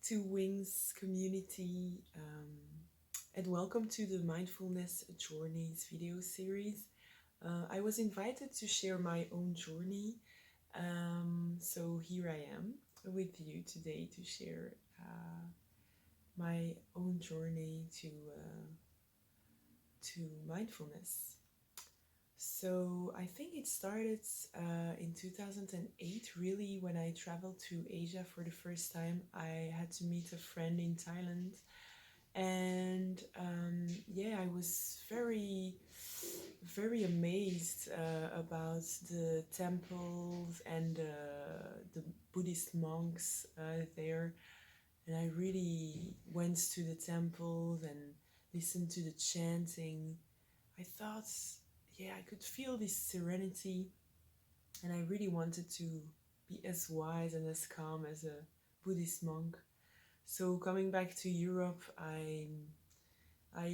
to Wings community, and welcome to the Mindfulness Journeys video series. I was invited to share my own journey, so here I am with you today to share my own journey to mindfulness. So I think it started in 2008, really, when I traveled to Asia for the first time. I had to meet a friend in Thailand, and yeah, I was very amazed about the temples and the Buddhist monks there. And I really went to the temples and listened to the chanting. I thought, yeah, I could feel this serenity, and I really wanted to be as wise and as calm as a Buddhist monk. So coming back to Europe, I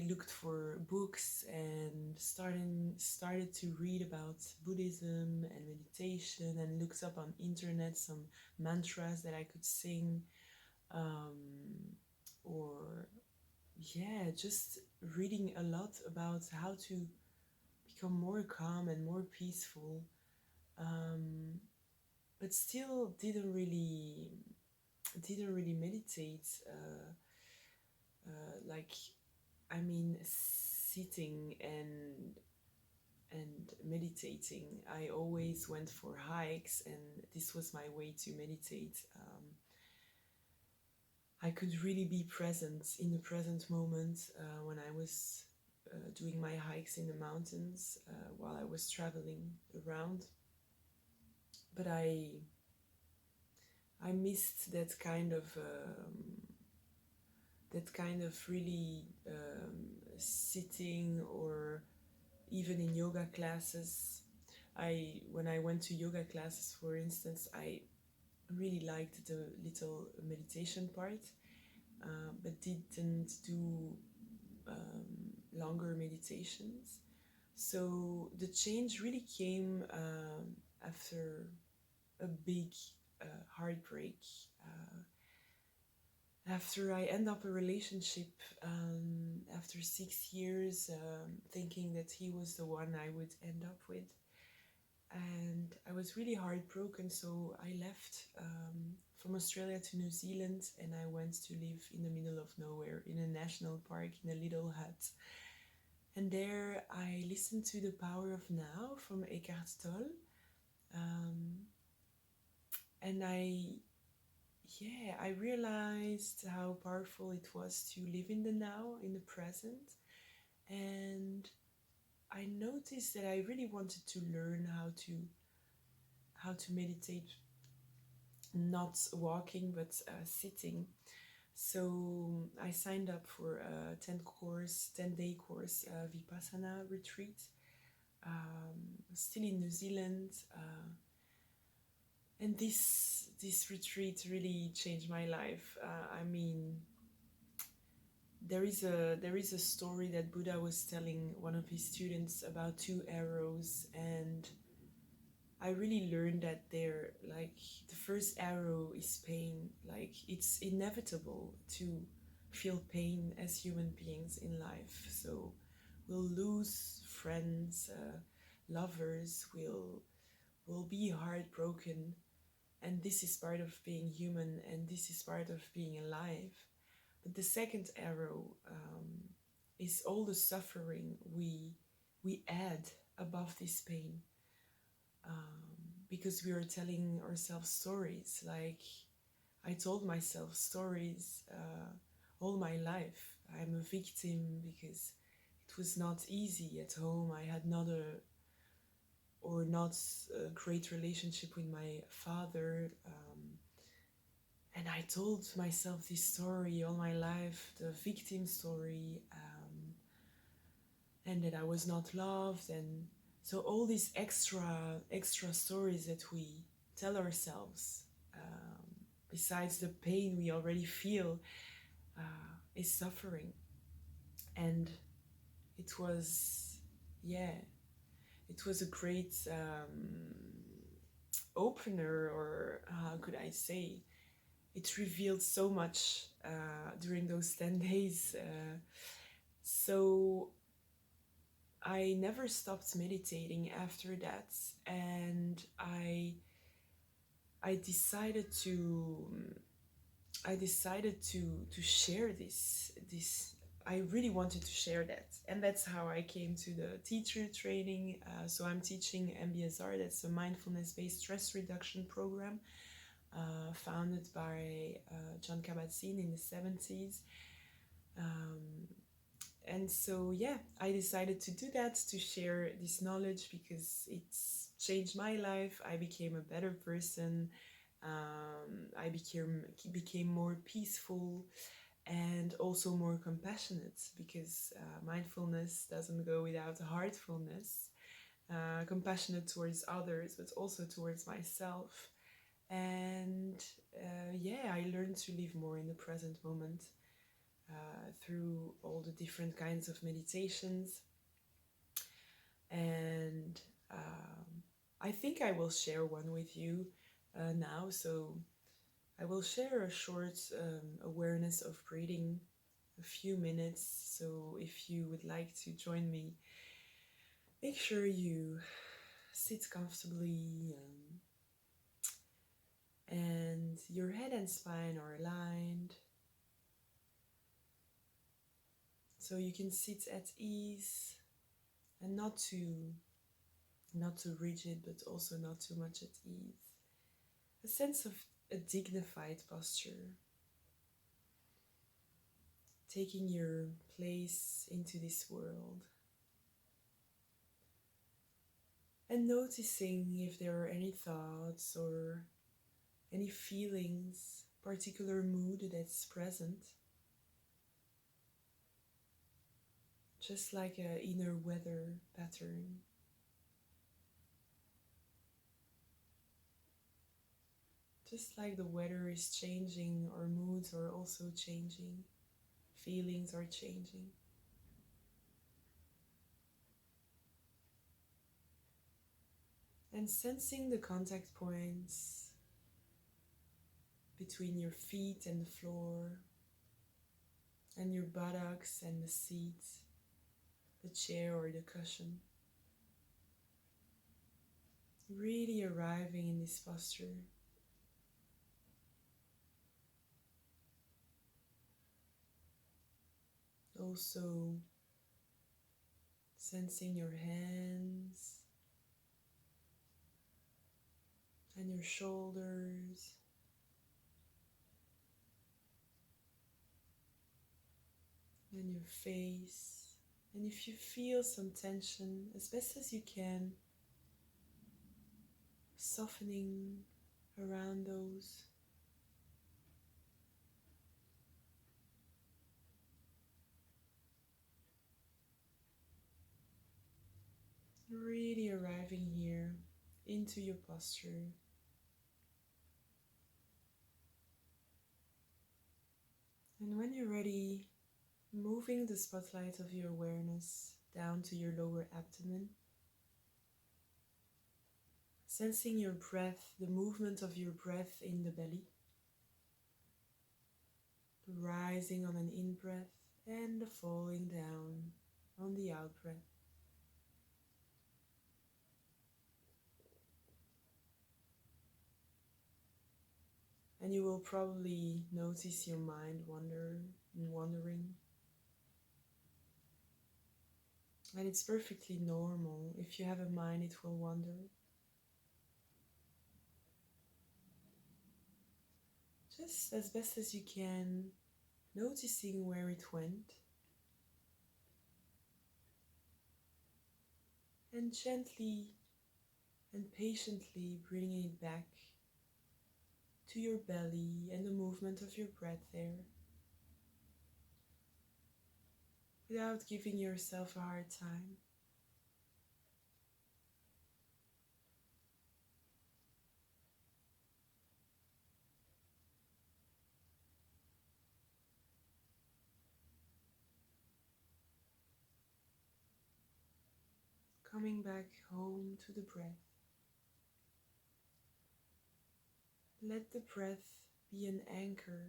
looked for books and started to read about Buddhism and meditation, and looked up on internet some mantras that I could sing, or yeah, just reading a lot about how to become more calm and more peaceful, um, but still didn't really meditate, like, I mean, sitting and meditating. I always went for hikes, and this was my way to meditate. I could really be present in the present moment when I was doing my hikes in the mountains while I was traveling around. But I missed that kind of really sitting, or even in yoga classes. When I went to yoga classes, for instance, I really liked the little meditation part, but didn't do longer meditations. So the change really came after a big heartbreak. After I end up a relationship, after 6 years, thinking that he was the one I would end up with. And I was really heartbroken, so I left from Australia to New Zealand, and I went to live in the middle of nowhere in a national park in a little hut. And there I listened to The Power of Now from Eckhart Tolle. And I realized how powerful it was to live in the now, in the present. And I noticed that I really wanted to learn how to meditate, not walking but sitting. So I signed up for a 10-day course Vipassana retreat, still in New Zealand. And this retreat really changed my life. I mean, there is a story that Buddha was telling one of his students about two arrows, and I really learned that there, like, the first arrow is pain. Like, it's inevitable to feel pain as human beings in life. So we'll lose friends, lovers, will be heartbroken, and this is part of being human, and this is part of being alive. But the second arrow is all the suffering we add above this pain, because we are telling ourselves stories. Like, I told myself stories all my life. I'm a victim because it was not easy at home. I had not a great relationship with my father. And I told myself this story all my life, the victim story, and that I was not loved. And so all these extra stories that we tell ourselves, besides the pain we already feel, is suffering. And it was a great opener, or how could I say, it revealed so much during those 10 days. So I never stopped meditating after that, and I decided to I decided to share this. I really wanted to share that, and that's how I came to the teacher training. So I'm teaching mbsr, that's a mindfulness based stress reduction program, founded by John Kabat-Zinn in the 70s. Um, and so, yeah, I decided to do that, to share this knowledge, because it's changed my life. I became a better person. I became more peaceful and also more compassionate, because mindfulness doesn't go without heartfulness. Compassionate towards others, but also towards myself. And yeah, I learned to live more in the present moment through all the different kinds of meditations. And I think I will share one with you now. So I will share a short awareness of breathing, a few minutes. So if you would like to join me, make sure you sit comfortably, and your head and spine are aligned. So you can sit at ease, and not too rigid, but also not too much at ease. A sense of a dignified posture, taking your place into this world, and noticing if there are any thoughts or any feelings, particular mood that's present, just like an inner weather pattern. Just like the weather is changing, our moods are also changing, feelings are changing. And sensing the contact points between your feet and the floor, and your buttocks and the seat, the chair or the cushion. Really arriving in this posture. Also sensing your hands and your shoulders, and your face. And if you feel some tension, as best as you can, softening around those. Really arriving here into your posture. And when you're ready, moving the spotlight of your awareness down to your lower abdomen, sensing your breath, the movement of your breath in the belly, rising on an in-breath and falling down on the out-breath. And you will probably notice your mind wandering. And it's perfectly normal. If you have a mind, it will wander. Just as best as you can, noticing where it went. And gently and patiently bringing it back to your belly and the movement of your breath there, without giving yourself a hard time. Coming back home to the breath. Let the breath Be an anchor.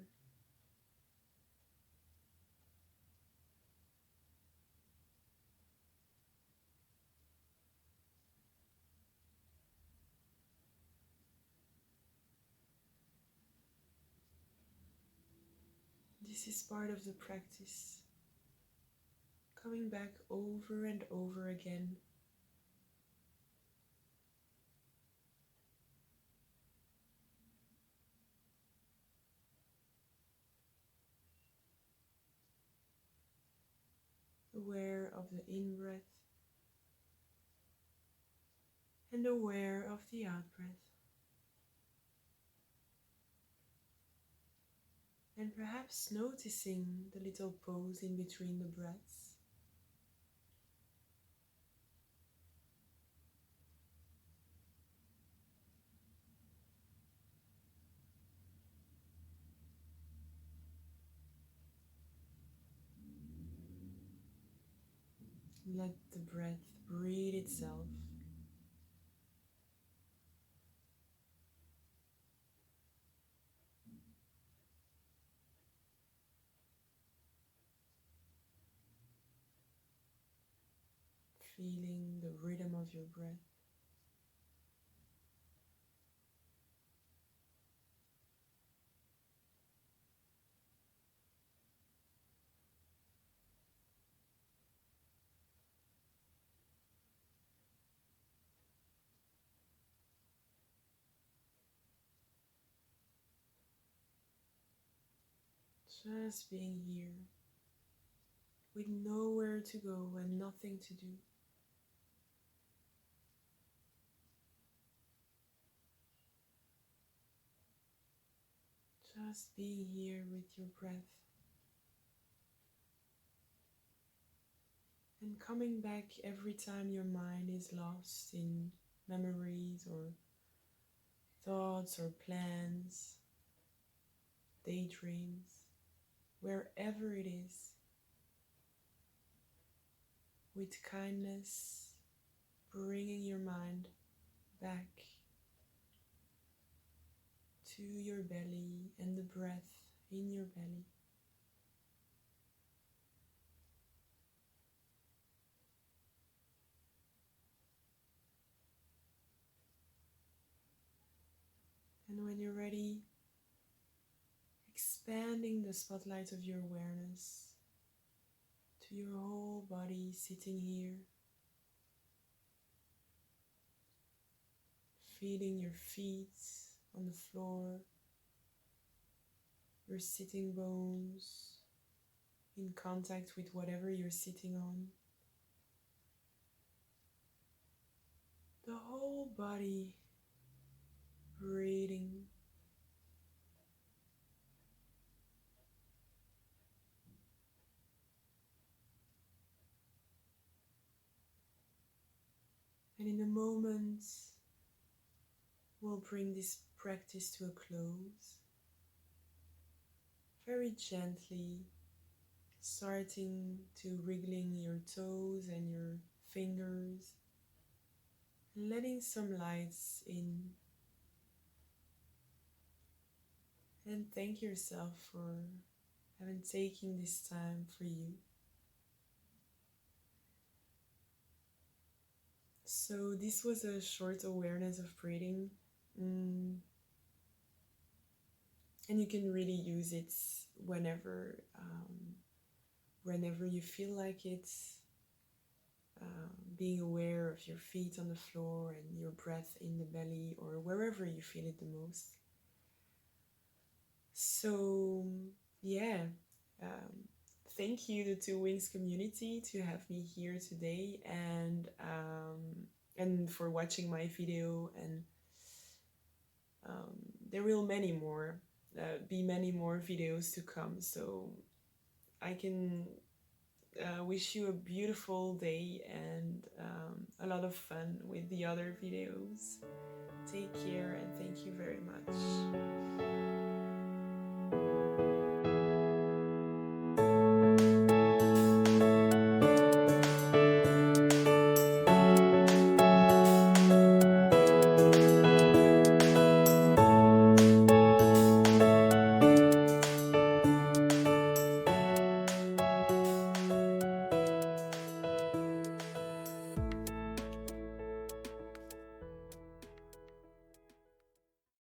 This is part of the practice. Coming back over and over again. Aware of the in-breath and aware of the out-breath. And perhaps noticing the little pause in between the breaths. Let the breath breathe itself. Feeling the rhythm of your breath. Just being here with nowhere to go and nothing to do. Just being here with your breath. And coming back every time your mind is lost in memories or thoughts or plans, daydreams, wherever it is, with kindness, bringing your mind back to your belly and the breath in your belly. And when you're ready, expanding the spotlight of your awareness to your whole body sitting here, feeling your feet on the floor, your sitting bones in contact with whatever you're sitting on. The whole body breathing. And in a moment, we'll bring this practice to a close. Very gently, starting to wriggling your toes and your fingers, and letting some lights in. And thank yourself for having taken this time for you. So this was a short awareness of breathing. And you can really use it whenever you feel like it. Being aware of your feet on the floor and your breath in the belly or wherever you feel it the most. So yeah, thank you to Two Wings community to have me here today, and for watching my video. And there will be many more videos to come. So I can wish you a beautiful day and a lot of fun with the other videos. Take care and thank you very much.